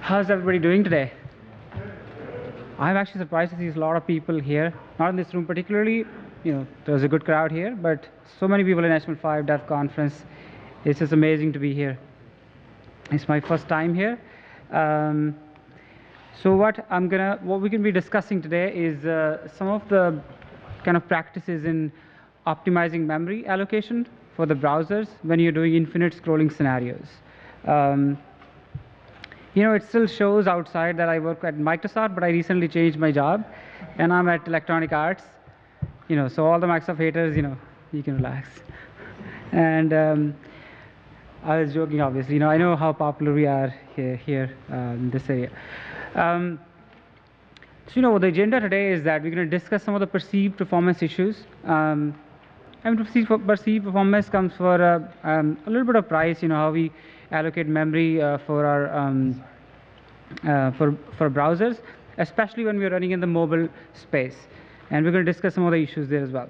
How's everybody doing today? I'm actually surprised to see a lot of people here. Not in this room particularly. There's a good crowd here, but so many people in HTML5 Dev Conference. It's just amazing to be here. It's my first time here. So what we can be discussing today is some of the kind of practices in optimizing memory allocation for the browsers when you're doing infinite scrolling scenarios. It still shows outside that I work at Microsoft, but I recently changed my job, and I'm at Electronic Arts. So all the Microsoft haters, you can relax. And I was joking, obviously. I know how popular we are here in this area. So the agenda today is that we're going to discuss some of the perceived performance issues. Perceived performance comes for a little bit of price. How we allocate memory for our for browsers, especially when we're running in the mobile space. And we're going to discuss some of the issues there as well.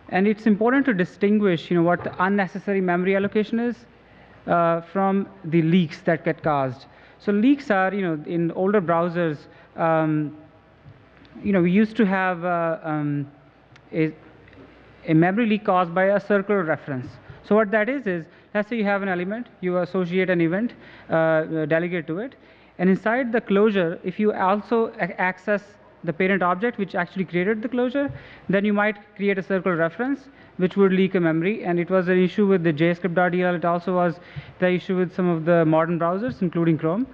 And it's important to distinguish, what the unnecessary memory allocation is from the leaks that get caused. So leaks are, in older browsers, we used to have a memory leak caused by a circular reference. So what that is let's say you have an element, you associate an event, delegate to it, and inside the closure, if you also access the parent object which actually created the closure, then you might create a circular reference which would leak a memory. And it was an issue with the JScript.dll. It also was the issue with some of the modern browsers, including Chrome.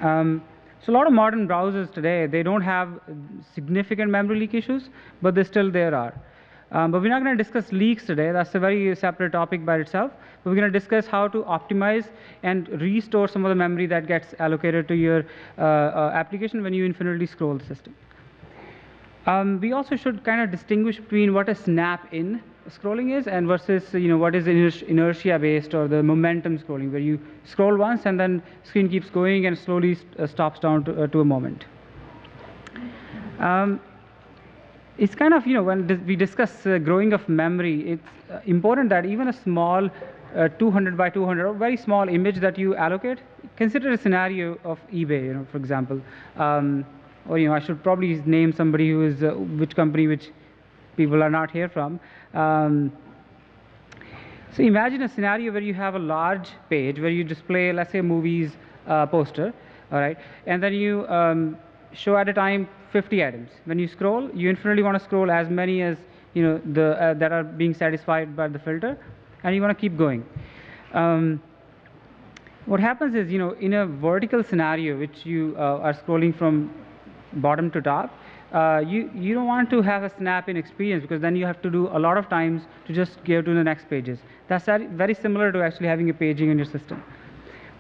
So a lot of modern browsers today, they don't have significant memory leak issues, but they still there are. But we're not going to discuss leaks today. That's a very separate topic by itself. But we're going to discuss how to optimize and restore some of the memory that gets allocated to your application when you infinitely scroll the system. We also should kind of distinguish between what a snap-in scrolling is and versus what is inertia-based or the momentum scrolling, where you scroll once and then screen keeps going and slowly stops down to a moment. It's kind of, when we discuss growing of memory, it's important that even a small 200 by 200, or very small image that you allocate, consider a scenario of eBay, for example. Or, I should probably name somebody who is, which company, which people are not here from. So imagine a scenario where you have a large page where you display, let's say, a movie's poster, all right? And then you show at a time 50 items. When you scroll, you infinitely want to scroll as many as that are being satisfied by the filter, and you want to keep going. What happens is, in a vertical scenario, which you are scrolling from bottom to top, you don't want to have a snap-in experience, because then you have to do a lot of times to just go to the next pages. That's very similar to actually having a paging in your system.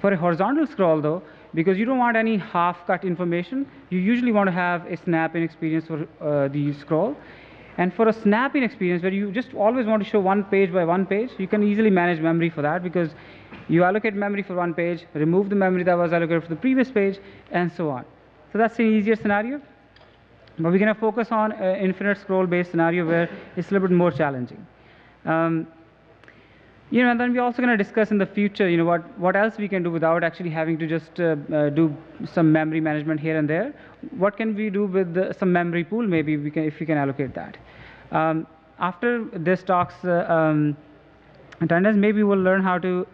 For a horizontal scroll, though, because you don't want any half-cut information, you usually want to have a snap-in experience for the scroll. And for a snap-in experience, where you just always want to show one page by one page, you can easily manage memory for that, because you allocate memory for one page, remove the memory that was allocated for the previous page, and so on. So that's an easier scenario. But we're going to focus on an infinite scroll-based scenario where it's a little bit more challenging. And then we're also going to discuss in the future, what else we can do without actually having to just do some memory management here and there. What can we do with some memory pool, maybe if we can allocate that. After this talk's attendance, maybe we'll learn how to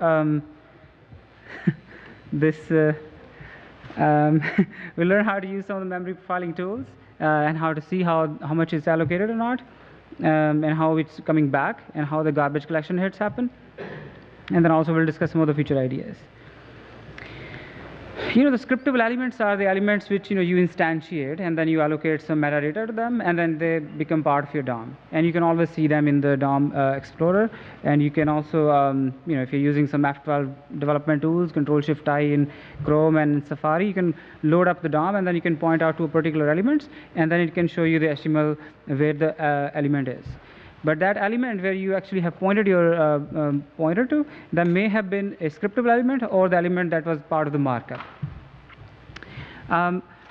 we'll learn how to use some of the memory profiling tools and how to see how much is allocated or not, and how it's coming back, and how the garbage collection hits happen. And then also we'll discuss some of the future ideas. The scriptable elements are the elements which you instantiate, and then you allocate some metadata to them, and then they become part of your DOM. And you can always see them in the DOM Explorer. And you can also, if you're using some F12 development tools, Control-Shift-I in Chrome and in Safari, you can load up the DOM, and then you can point out to a particular element, and then it can show you the HTML where the element is. But that element where you actually have pointed your pointer to, that may have been a scriptable element or the element that was part of the markup.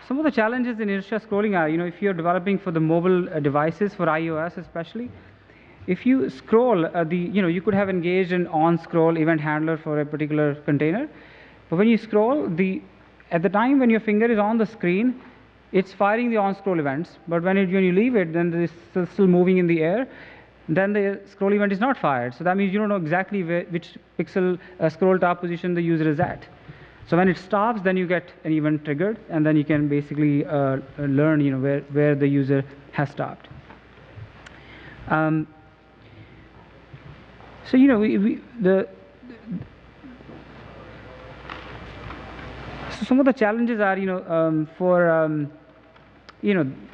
Some of the challenges in inertia scrolling are, if you're developing for the mobile devices, for iOS especially, if you scroll, you could have engaged an on-scroll event handler for a particular container. But when you scroll, at the time when your finger is on the screen, it's firing the on-scroll events. But when you leave it, then it's still moving in the air. Then the scroll event is not fired. So that means you don't know exactly which pixel scroll top position the user is at. So when it stops, then you get an event triggered, and then you can basically learn where the user has stopped. So so some of the challenges are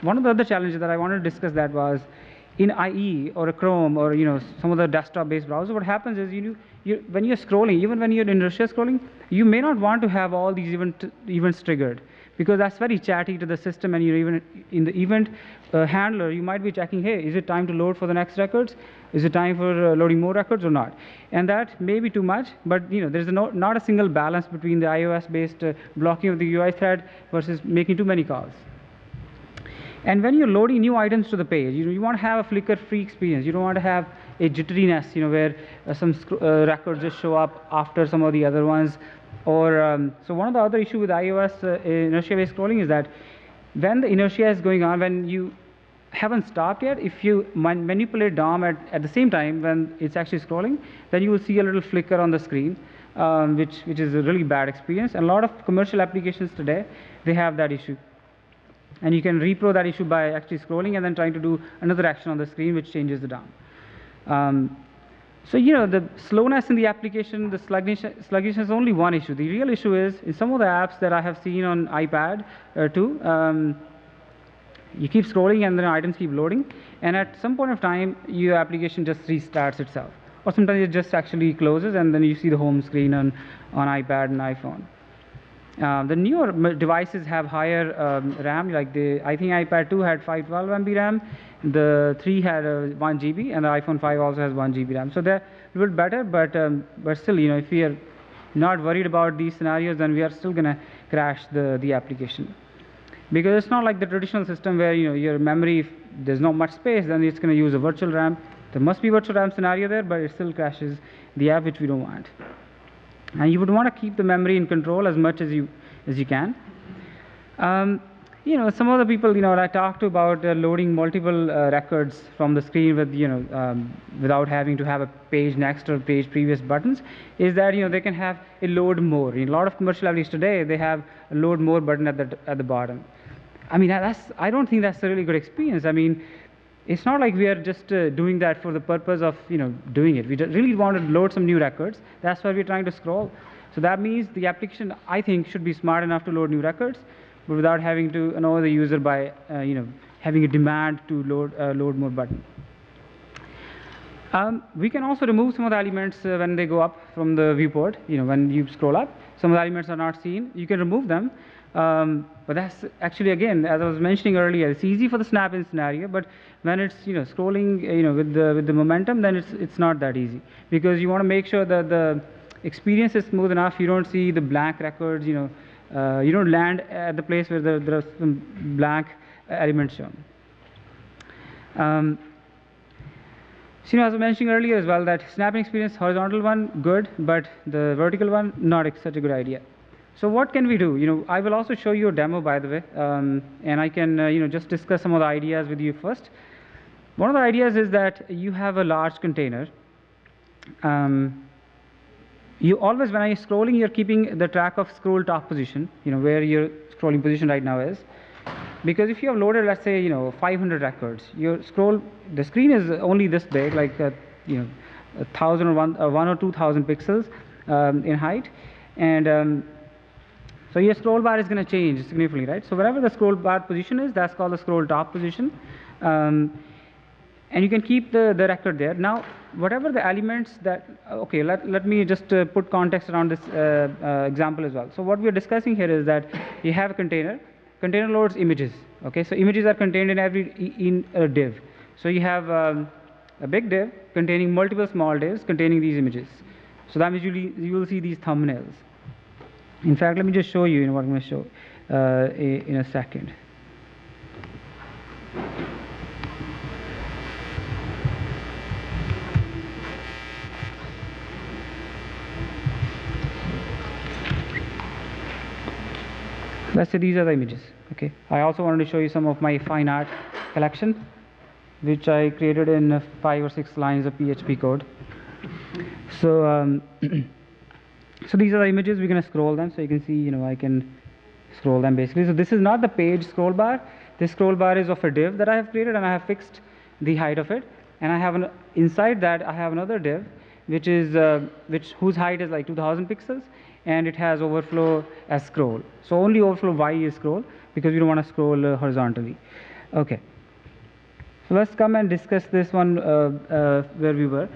one of the other challenges that I wanted to discuss that was in IE or a Chrome or some of the desktop-based browser. What happens is when you're scrolling, even when you're in inertia scrolling, you may not want to have all these events triggered, because that's very chatty to the system, and even in the event handler, you might be checking, hey, is it time to load for the next records? Is it time for loading more records or not? And that may be too much, but there's not a single balance between the iOS-based blocking of the UI thread versus making too many calls. And when you're loading new items to the page, you want to have a flicker-free experience. You don't want to have a jitteriness, where some records just show up after some of the other ones. Or so one of the other issues with iOS inertia-based scrolling is that when the inertia is going on, when you haven't stopped yet, if you manipulate DOM at the same time when it's actually scrolling, then you will see a little flicker on the screen, which is a really bad experience. And a lot of commercial applications today, they have that issue. And you can repro that issue by actually scrolling and then trying to do another action on the screen, which changes the DOM. So the slowness in the application, the sluggishness is only one issue. The real issue is in some of the apps that I have seen on iPad too, you keep scrolling and then items keep loading, and at some point of time, your application just restarts itself. Or sometimes it just actually closes, and then you see the home screen on iPad and iPhone. The newer devices have higher RAM, like I think iPad 2 had 512 MB RAM, the 3 had 1 GB, and the iPhone 5 also has 1 GB RAM. So they're a little better, but still, if we are not worried about these scenarios, then we are still going to crash the application. Because it's not like the traditional system where your memory, if there's not much space, then it's going to use a virtual RAM. There must be virtual RAM scenario there, but it still crashes the app, which we don't want. And you would want to keep the memory in control as much as you can. Some other people I talked to about loading multiple records from the screen with without having to have a page next or page previous buttons, is that they can have a load more. In a lot of commercial applications today, they have a load more button at the bottom. I mean, I don't think that's a really good experience. I mean, it's not like we are just doing that for the purpose of doing it. We really want to load some new records. That's why we're trying to scroll. So that means the application, I think, should be smart enough to load new records, but without having to annoy the user by having a demand to load more button. We can also remove some of the elements when they go up from the viewport. When you scroll up, some of the elements are not seen. You can remove them. But that's actually, again, as I was mentioning earlier, it's easy for the snap-in scenario, but when it's scrolling with the momentum, then it's not that easy, because you want to make sure that the experience is smooth enough. You don't see the blank records. You don't land at the place where there are some blank elements shown. So as I mentioned earlier as well, that snapping experience, horizontal one, good, but the vertical one, not such a good idea. So what can we do? I will also show you a demo, by the way, and I can just discuss some of the ideas with you first. One of the ideas is that you have a large container. You always, when you're scrolling, you're keeping the track of scroll top position, where your scrolling position right now is. Because if you have loaded, let's say, 500 records, the screen is only this big, like 1,000 or 1 or 2,000 pixels in height, and so your scroll bar is going to change significantly, right? So wherever the scroll bar position is, that's called the scroll top position, and you can keep the record there. Now, whatever the elements that, okay, let me just put context around this example as well. So what we're discussing here is that you have a container. Container loads images. Okay, so images are contained in a div. So you have a big div containing multiple small divs containing these images. So that means you will see these thumbnails. In fact, let me just show you what I'm going to show. in a second. Let's say these are the images. Okay. I also wanted to show you some of my fine art collection, which I created in 5 or 6 lines of PHP code. So, so these are the images. We're going to scroll them, so you can see. I can scroll them basically. So this is not the page scroll bar. This scroll bar is of a div that I have created, and I have fixed the height of it. And I have inside that I have another div, whose height is like 2,000 pixels, and it has overflow as scroll. So only overflow Y is scroll, because we don't want to scroll horizontally. Okay. So let's come and discuss this one where we were.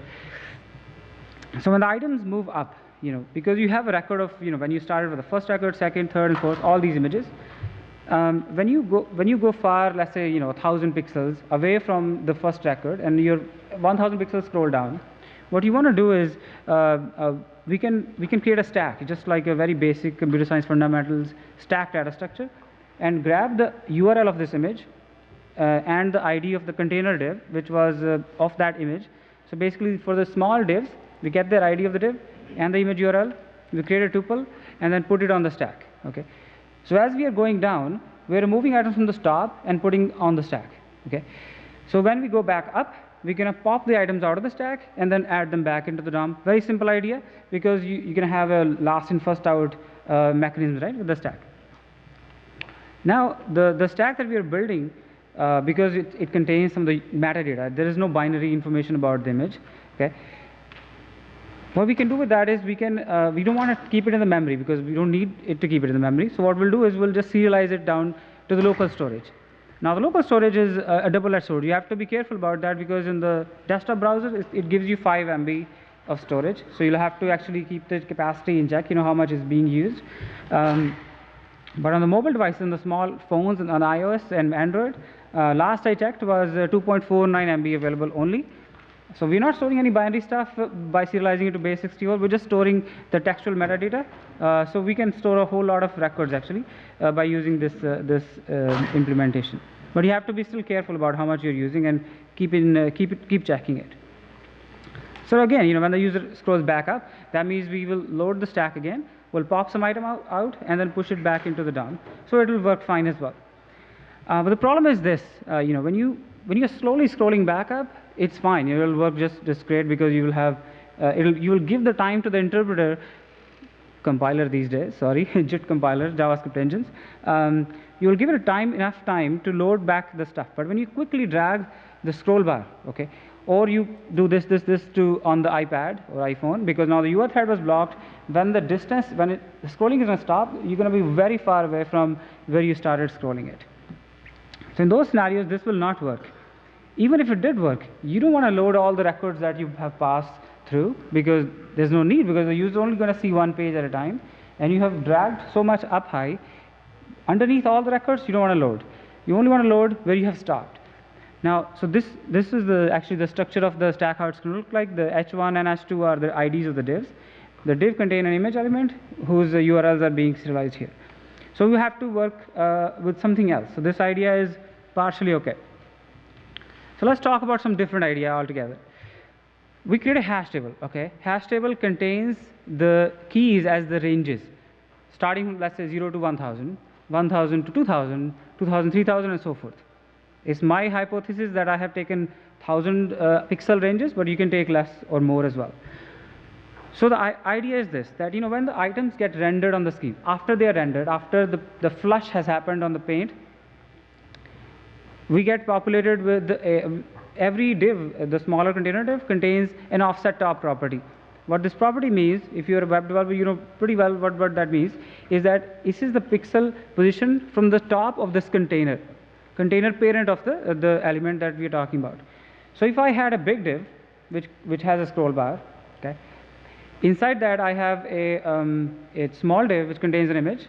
So when the items move up, because you have a record of, when you started with the first record, second, third, and fourth, all these images. When you go far, let's say 1,000 pixels away from the first record, and you're 1,000 pixels scroll down, what you want to do is we can create a stack, just like a very basic computer science fundamentals stack data structure, and grab the URL of this image and the ID of the container div, which was of that image. So basically, for the small divs, we get their ID of the div and the image URL. We create a tuple and then put it on the stack. Okay. So as we are going down, we are removing items from the top and putting on the stack. Okay. So when we go back up, we're going to pop the items out of the stack and then add them back into the DOM. Very simple idea, because you're going to have a last in, first out mechanism, right, with the stack. Now, the stack that we are building, because it contains some of the metadata, there is no binary information about the image. Okay. What we can do with that is we don't want to keep it in the memory, because we don't need it to keep it in the memory. So what we'll do is we'll just serialize it down to the local storage. Now the local storage is a double-edged sword. You have to be careful about that, because in the desktop browser it gives you 5 MB of storage. So you'll have to actually keep the capacity in check, how much is being used. But on the mobile devices, in the small phones and on iOS and Android, last I checked was 2.49 MB available only. So we're not storing any binary stuff by serializing it to base 64. We're just storing the textual metadata. So we can store a whole lot of records actually by using this implementation. But you have to be still careful about how much you're using and keep checking it. So again, when the user scrolls back up, that means we will load the stack again. We'll pop some item out and then push it back into the DOM. So it will work fine as well. But the problem is this: when you're slowly scrolling back up, it's fine. It will work just great, because you will have you will give the time to the interpreter compiler these days. Sorry, JIT compilers, JavaScript engines. You will give it enough time to load back the stuff. But when you quickly drag the scroll bar, okay, or you do this on the iPad or iPhone, because now the UR thread was blocked. When the scrolling is going to stop, you're going to be very far away from where you started scrolling it. So in those scenarios, this will not work. Even if it did work, you don't want to load all the records that you have passed through, because there's no need, because the user is only going to see one page at a time, and you have dragged so much up high. Underneath all the records, you don't want to load. You only want to load where you have stopped. Now, so this is actually the structure of the stack, how it's going to look like. The H1 and H2 are the IDs of the divs. The div contain an image element whose URLs are being serialized here. So we have to work with something else. So this idea is partially okay. So let's talk about some different idea altogether. We create a hash table. Okay, hash table contains the keys as the ranges, starting from, let's say, 0 to 1,000, 1,000 to 2,000, 2,000, 3,000, and so forth. It's my hypothesis that I have taken 1,000 pixel ranges, but you can take less or more as well. So the idea is this, that when the items get rendered on the screen, after they are rendered, after the flush has happened on the paint, we get populated with every div. The smaller container div contains an offset top property. What this property means, if you're a web developer, you know pretty well what that means, is that this is the pixel position from the top of this container parent of the element that we are talking about. So if I had a big div, which has a scroll bar, okay, inside that I have a small div which contains an image.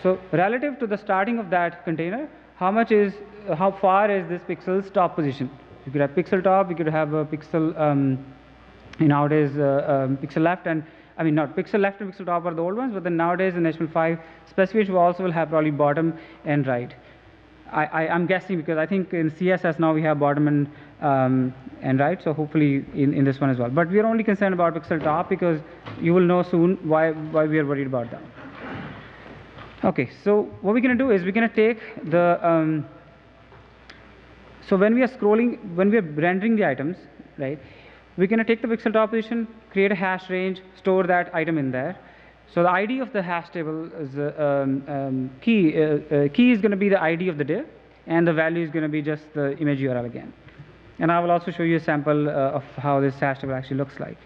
So relative to the starting of that container, how far is this pixel's top position? You could have pixel top, you could have a pixel nowadays pixel left, and I mean, not pixel left and pixel top are the old ones, but then nowadays in HTML5 specification we also will have probably bottom and right. I'm guessing because I think in CSS now we have bottom and right, so hopefully in this one as well. But we are only concerned about pixel top because you will know soon why we are worried about that. Okay, so what we're going to do is we're going to take the, so when we are scrolling, when we are rendering the items, right, we're going to take the pixel top position, create a hash range, store that item in there. So the ID of the hash table is key is going to be the ID of the div, and the value is going to be just the image URL again. And I will also show you a sample of how this hash table actually looks like.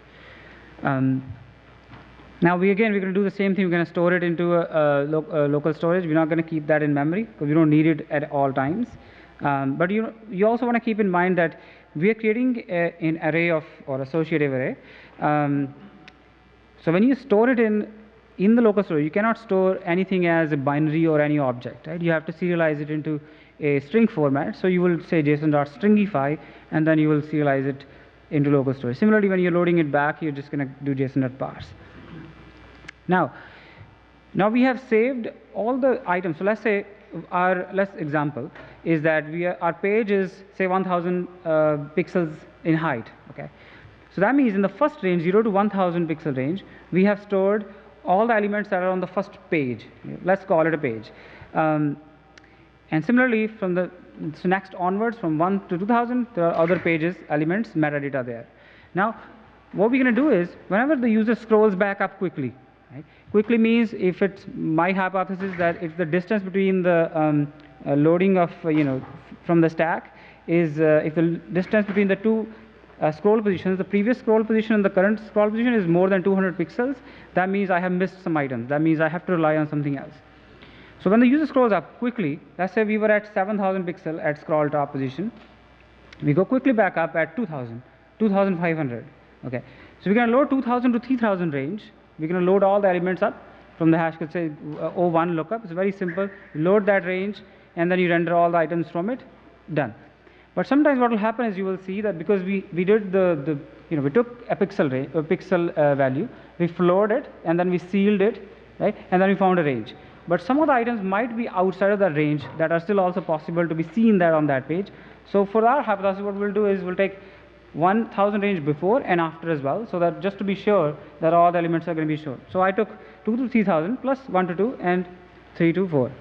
Now we're going to do the same thing. We're going to store it into a local storage. We're not going to keep that in memory because we don't need it at all times. But you also want to keep in mind that we are creating an array of, or associative array. So when you store it in the local storage, you cannot store anything as a binary or any object, right? You have to serialize it into a string format. So you will say JSON.stringify, and then you will serialize it into local storage. Similarly, when you're loading it back, you're just going to do JSON.parse. Now we have saved all the items. So let's say our example is that our page is say 1,000 pixels in height. Okay, so that means in the first range, 0 to 1,000 pixel range, we have stored all the elements that are on the first page. Let's call it a page. And similarly, from the next onwards, from 1 to 2,000, there are other pages, elements, metadata there. Now, what we're going to do is, whenever the user scrolls back up quickly, right? Quickly means if it's my hypothesis that if the distance between the loading of, from the stack is, if the distance between the two scroll positions, the previous scroll position and the current scroll position is more than 200 pixels, that means I have missed some items. That means I have to rely on something else. So when the user scrolls up quickly, let's say we were at 7,000 pixel at scroll top position, we go quickly back up at 2,000, 2,500. Okay, so we're going to load 2,000 to 3,000 range. We're going to load all the elements up from the hash code, say O1 lookup. It's very simple. You load that range, and then you render all the items from it. Done. But sometimes what will happen is you will see that because we did we took a pixel value, we floored it, and then we sealed it, right? And then we found a range. But some of the items might be outside of that range that are still also possible to be seen there on that page. So for our hypothesis, what we'll do is we'll take 1,000 range before and after as well, so that just to be sure that all the elements are going to be shown. So I took 2 to 3,000 plus 1 to 2 and 3 to 4.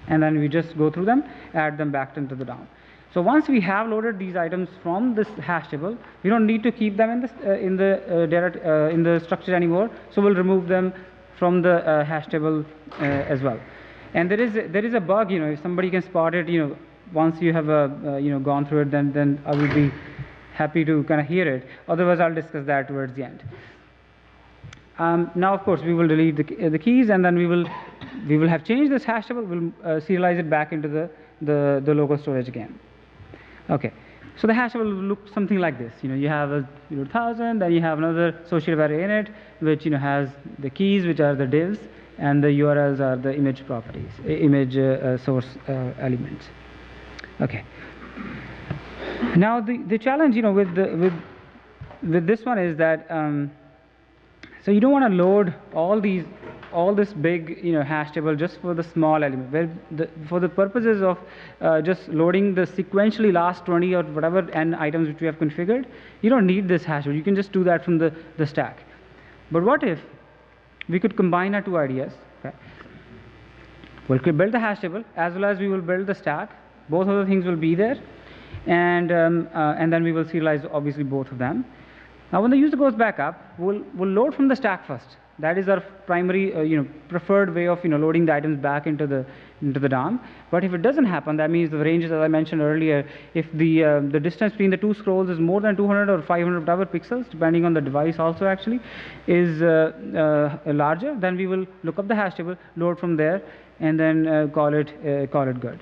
And then we just go through them, add them back into the DOM. So once we have loaded these items from this hash table, we don't need to keep them in the structure anymore. So we'll remove them from the hash table as well. And there is a bug, if somebody can spot it, once you have gone through it, then I will be happy to kind of hear it. Otherwise, I'll discuss that towards the end. Now, of course, we will delete the keys, and then we will have changed this hash table. We'll serialize it back into the local storage again. Okay, so the hash table will look something like this. You have a 1,000, then you have another associative array in it, which has the keys, which are the divs, and the URLs are the image properties, image source elements. Okay. Now the challenge, with this one is that so you don't want to load all this big hash table just for the small element. For the purposes of just loading the sequentially last 20 or whatever n items which we have configured, you don't need this hash table. You can just do that from the stack. But what if we could combine our two ideas? Okay. We'll build the hash table as well as we will build the stack. Both of the things will be there, and then we will serialize obviously both of them. Now, when the user goes back up, we'll load from the stack first. That is our primary, preferred way of loading the items back into the DOM. But if it doesn't happen, that means the ranges, as I mentioned earlier, if the distance between the two scrolls is more than 200 or 500 whatever pixels, depending on the device also actually, is larger, then we will look up the hash table, load from there, and then call it good.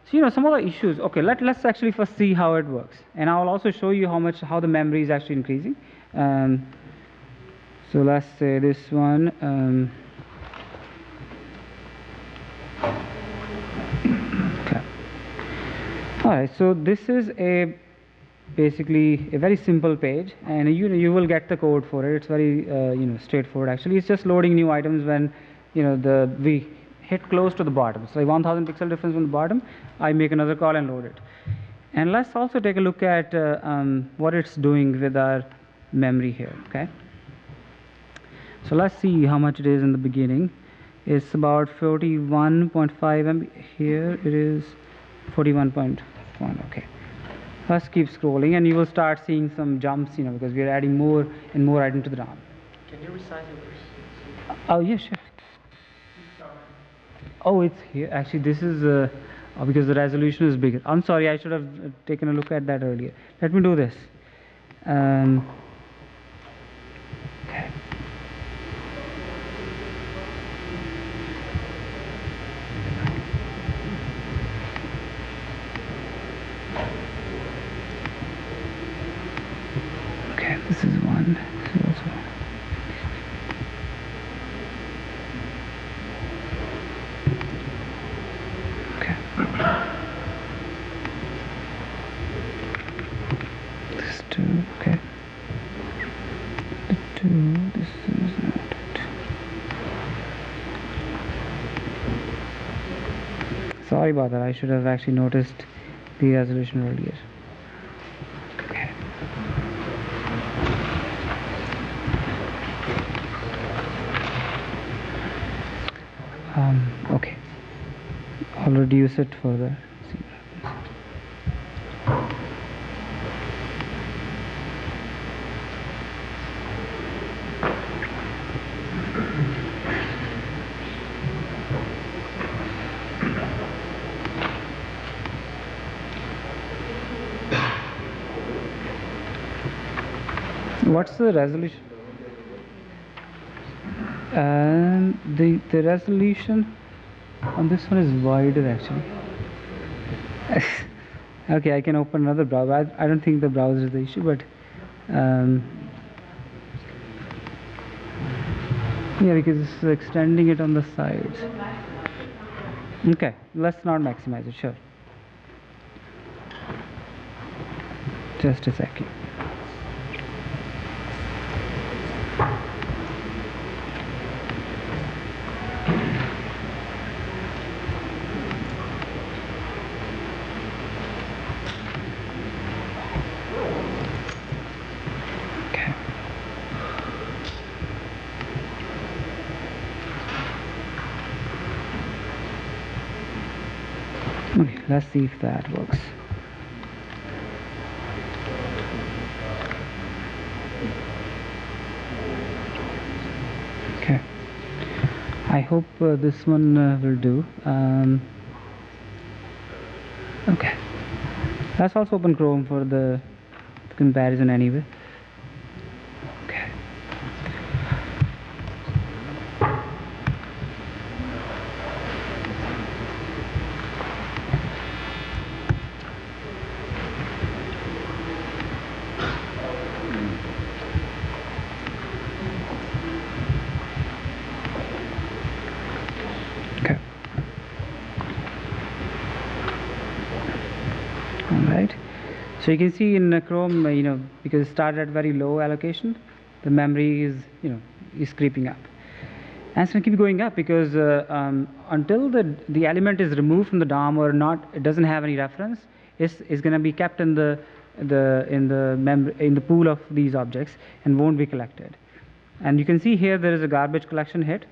So some of the issues. Okay, let's actually first see how it works, and I will also show you how the memory is actually increasing. So let's say this one. Okay. All right. So this is a basically a very simple page, and you will get the code for it. It's very straightforward. Actually, it's just loading new items when we hit close to the bottom. So 1,000 pixel difference from the bottom, I make another call and load it. And let's also take a look at what it's doing with our memory here. Okay. So let's see how much it is in the beginning. It's about 41.5 MB. Here it is 41.1. Okay. Let's keep scrolling, and you will start seeing some jumps, because we are adding more and more items to the DOM. Can you resize it? Oh, yeah, sure. Oh, it's here. Actually, this is because the resolution is bigger. I'm sorry, I should have taken a look at that earlier. Let me do this. Okay. Okay, this is one. This is also one. Okay. This two. Okay. The two. This is not it. Sorry about that. I should have actually noticed the resolution earlier. Okay. Okay. I'll reduce it further. See what happens. What's the resolution? The resolution on this one is wider actually. Okay, I can open another browser. I don't think the browser is the issue, but yeah, because it's extending it on the sides. Okay, let's not maximize it. Sure. Just a second. Okay, let's see if that works. Okay, I hope this one will do. Okay, let's also open Chrome for the comparison anyway. Okay. Alright, so you can see in Chrome, because it started at very low allocation, the memory is creeping up, and it's going to keep going up because until the element is removed from the DOM or not, it doesn't have any reference. It's going to be kept in the pool of these objects and won't be collected. And you can see here there is a garbage collection hit,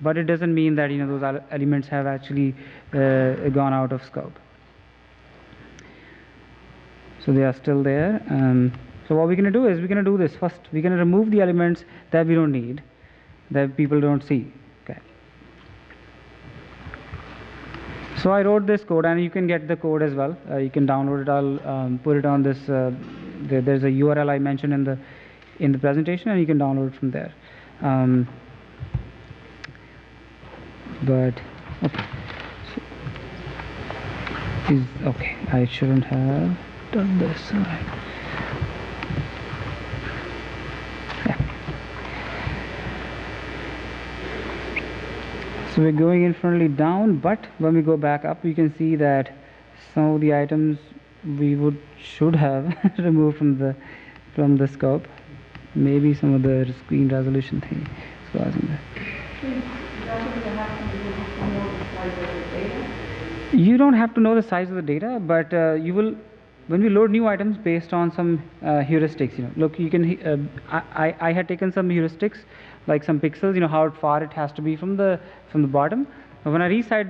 but it doesn't mean that those elements have actually gone out of scope. So they are still there. So what we're going to do is we're going to do this first. We're going to remove the elements that we don't need, that people don't see. Okay. So I wrote this code, and you can get the code as well. You can download it. I'll put it on this. There's a URL I mentioned in the presentation, and you can download it from there. But okay. So, okay. I shouldn't have done this. Right. Yeah. So we're going infinitely down, but when we go back up, you can see that some of the items we should have removed from the scope. Maybe some of the screen resolution thing is causing that. You don't have to know the size of the data, but you will, when we load new items based on some heuristics, look, you can, I had taken some heuristics, like some pixels, how far it has to be from the bottom. When I resize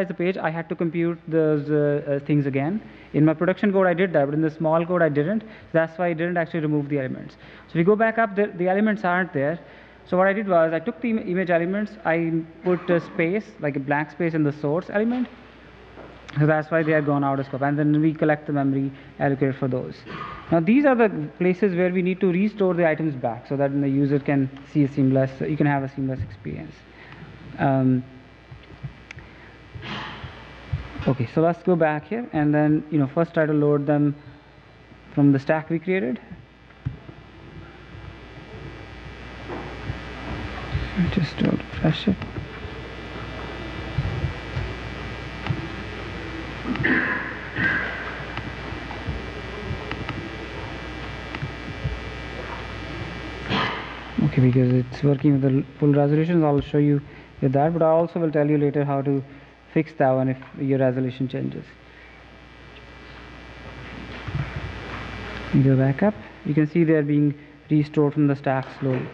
the page, I had to compute those things again. In my production code, I did that, but in the small code, I didn't. That's why I didn't actually remove the elements. So if you go back up, the elements aren't there. So what I did was I took the image elements, I put a space, like a blank space in the source element. So that's why they are gone out of scope, and then we collect the memory allocated for those. Now these are the places where we need to restore the items back, so that the user can see a seamless, you can have a seamless experience. Okay, so let's go back here, and then first try to load them from the stack we created. Just refresh it. Okay, because it's working with the full resolutions, I'll show you with that, but I also will tell you later how to fix that one if your resolution changes. You go back up, you can see they're being restored from the stack slowly.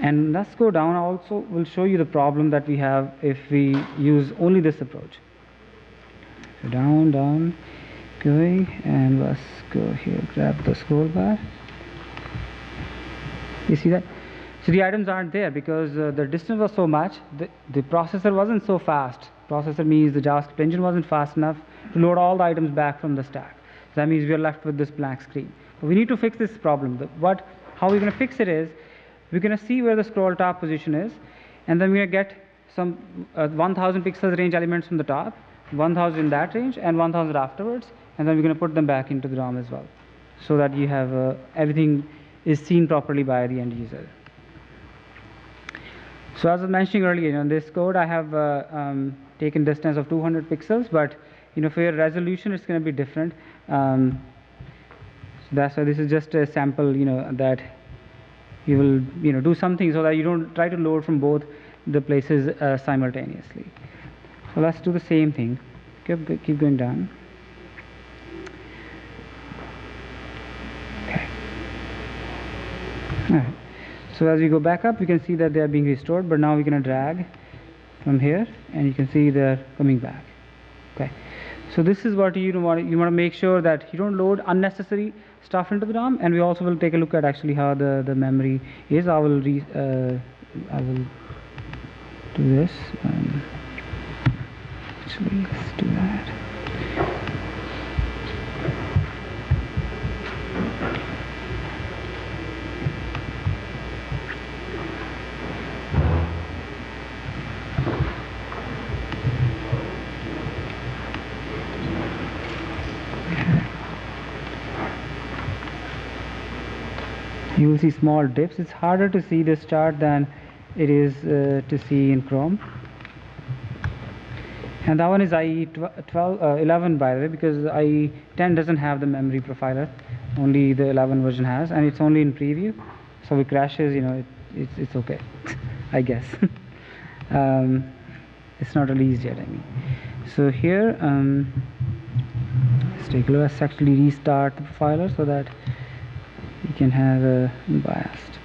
And let's go down. I also will show you the problem that we have if we use only this approach. So down, going, and let's go here, grab the scroll bar. You see that? So the items aren't there because the distance was so much, the processor wasn't so fast. Processor means the JavaScript engine wasn't fast enough to load all the items back from the stack. So that means we are left with this blank screen. But we need to fix this problem. How we're going to fix it is, we're going to see where the scroll top position is, and then we're going to get some 1000 pixels range elements from the top, 1000 in that range, and 1000 afterwards, and then we're going to put them back into the DOM as well, so that you have everything is seen properly by the end user. So as I was mentioning earlier, in this code I have taken distance of 200 pixels, but for your resolution it's going to be different. So that's why this is just a sample, that you will do something so that you don't try to load from both the places simultaneously. So let's do the same thing. Keep going down. Okay. All right. So as we go back up, you can see that they are being restored, but now we're going to drag from here, and you can see they're coming back. Okay. So this is what you want to make sure that you don't load unnecessary stuff into the DOM, and we also will take a look at actually how the memory is. I will do this. Actually, let's do that. You will see small dips. It's harder to see this chart than it is to see in Chrome. And that one is IE 11, by the way, because IE 10 doesn't have the memory profiler. Only the 11 version has, and it's only in preview. So if it crashes, it's okay, I guess. It's not released yet, I mean. So here, let's take a look. Let's actually restart the profiler so that you can have a unbiased.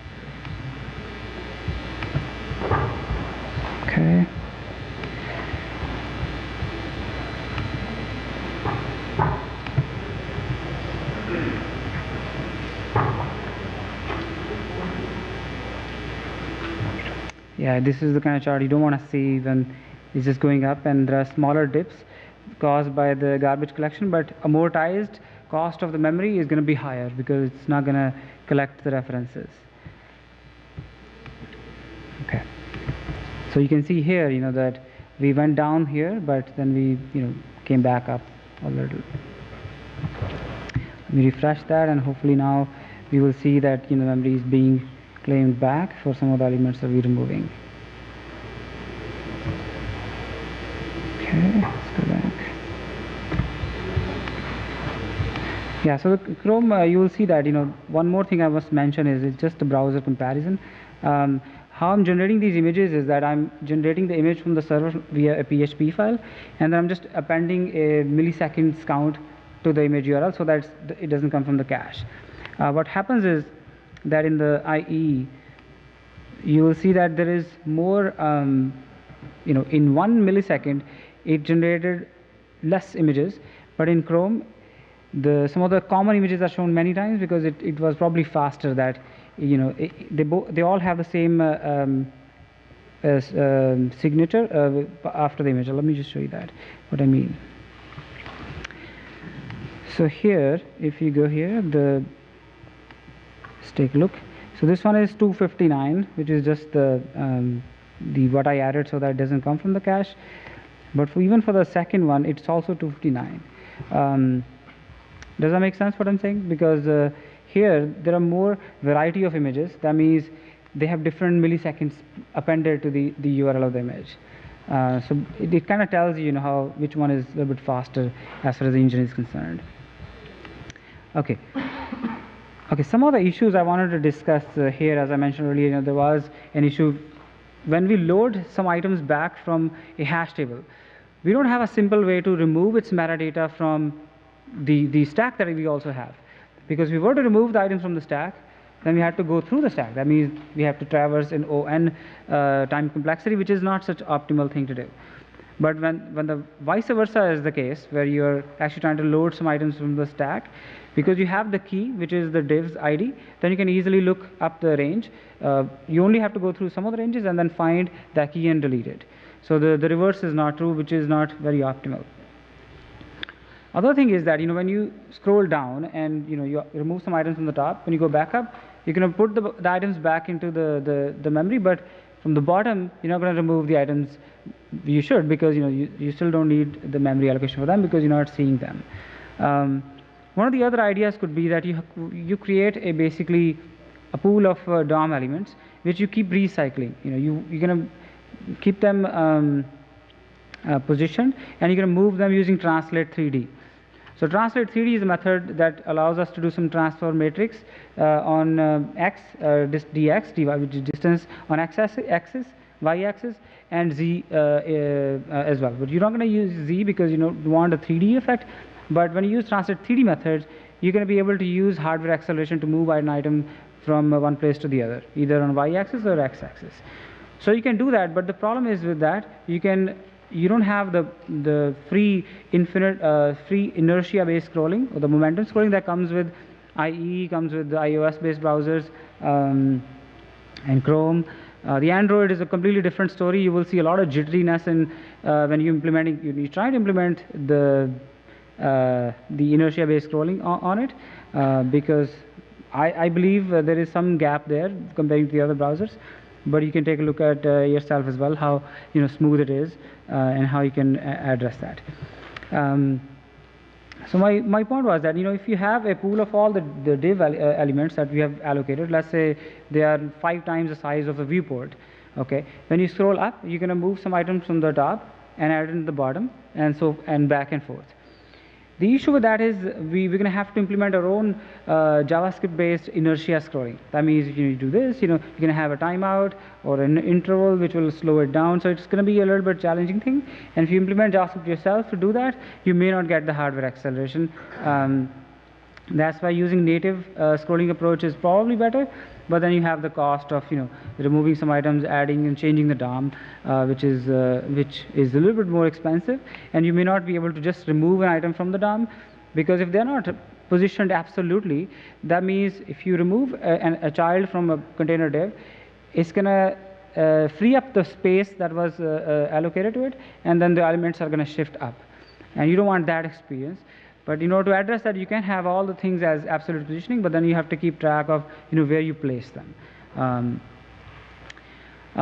Okay. Yeah, this is the kind of chart you don't want to see when it's just going up, and there are smaller dips caused by the garbage collection, but amortized cost of the memory is going to be higher because it's not going to collect the references. Okay. So you can see here, that we went down here, but then we, came back up a little. Let me refresh that, and hopefully now we will see that, memory is being claimed back for some of the elements that we're removing. Okay, let's go back. Yeah, so the Chrome, you will see that, one more thing I must mention is it's just a browser comparison. How I'm generating these images is that I'm generating the image from the server via a PHP file, and then I'm just appending a milliseconds count to the image URL so that it doesn't come from the cache. What happens is that in the IE, you will see that there is more, in 1 millisecond, it generated less images, but in Chrome, some of the common images are shown many times because it was probably faster that, they all have the same signature after the image. Let me just show you that, what I mean. So here, if you go here, let's take a look. So this one is 259, which is just the what I added so that it doesn't come from the cache. But even for the second one, it's also 259. Does that make sense what I'm saying? Because here there are more variety of images. That means they have different milliseconds appended to the URL of the image. So it kind of tells you, which one is a little bit faster as far as the engine is concerned. Okay. Okay, some of the issues I wanted to discuss here, as I mentioned earlier, there was an issue when we load some items back from a hash table. We don't have a simple way to remove its metadata from the stack that we also have. Because if we were to remove the items from the stack, then we have to go through the stack. That means we have to traverse an ON time complexity, which is not such an optimal thing to do. But when the vice versa is the case, where you're actually trying to load some items from the stack, because you have the key, which is the div's ID, then you can easily look up the range. You only have to go through some of the ranges and then find that key and delete it. So the reverse is not true, which is not very optimal. Other thing is that, when you scroll down and, you remove some items from the top, when you go back up, you can put the items back into the memory, but from the bottom, you're not going to remove the items. You should, because, you still don't need the memory allocation for them because you're not seeing them. One of the other ideas could be that you create basically a pool of DOM elements, which you keep recycling. You're going to keep them positioned, and you're going to move them using translate 3D. So translate 3D is a method that allows us to do some transfer matrix on x, dx, dy, which is distance on x-axis, y-axis, and z as well. But you're not going to use z because you want a 3D effect. But when you use translate 3D methods, you're going to be able to use hardware acceleration to move an item from one place to the other, either on y-axis or x-axis. So you can do that, but the problem is with that, you don't have the free inertia-based scrolling or the momentum scrolling that comes with IE, comes with the iOS-based browsers and Chrome. The Android is a completely different story. You will see a lot of jitteriness when you try to implement the inertia-based scrolling on it, because I believe there is some gap there comparing to the other browsers. But you can take a look at yourself as well, how smooth it is and how you can address that. So my point was that if you have a pool of all the div elements that we have allocated, let's say they are 5 times the size of a viewport. Okay, when you scroll up, you're going to move some items from the top and add it to the bottom, and back and forth. The issue with that is we're going to have to implement our own JavaScript-based inertia scrolling. That means you do this, you're going to have a timeout or an interval which will slow it down. So it's going to be a little bit challenging thing. And if you implement JavaScript yourself to do that, you may not get the hardware acceleration. That's why using native scrolling approach is probably better. But then you have the cost of removing some items, adding and changing the DOM, which is a little bit more expensive, and you may not be able to just remove an item from the DOM, because if they're not positioned absolutely, that means if you remove a child from a container div, it's going to free up the space that was allocated to it, and then the elements are going to shift up, and you don't want that experience. But to address that, you can have all the things as absolute positioning, but then you have to keep track of where you place them.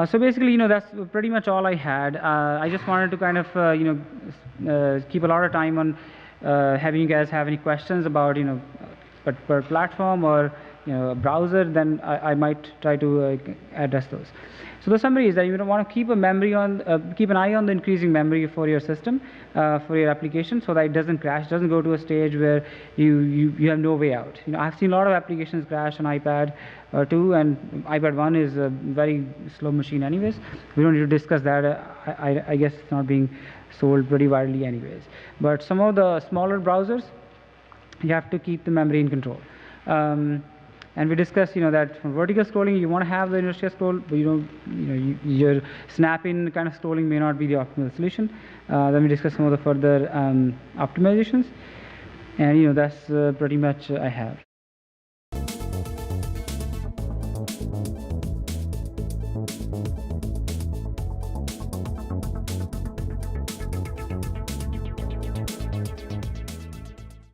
So basically, that's pretty much all I had. I just wanted to kind of keep a lot of time on having you guys have any questions about per platform or a browser. Then I might try to address those. So the summary is that you want to keep a memory on, keep an eye on the increasing memory for your system, for your application, so that it doesn't crash, doesn't go to a stage where you have no way out. I've seen a lot of applications crash on iPad 2, and iPad 1 is a very slow machine anyways. We don't need to discuss that. I guess it's not being sold pretty widely anyways. But some of the smaller browsers, you have to keep the memory in control. And we discussed, that from vertical scrolling, you want to have the inertia scroll, but your snap-in kind of scrolling may not be the optimal solution. Then we discussed some of the further optimizations, and that's pretty much I have.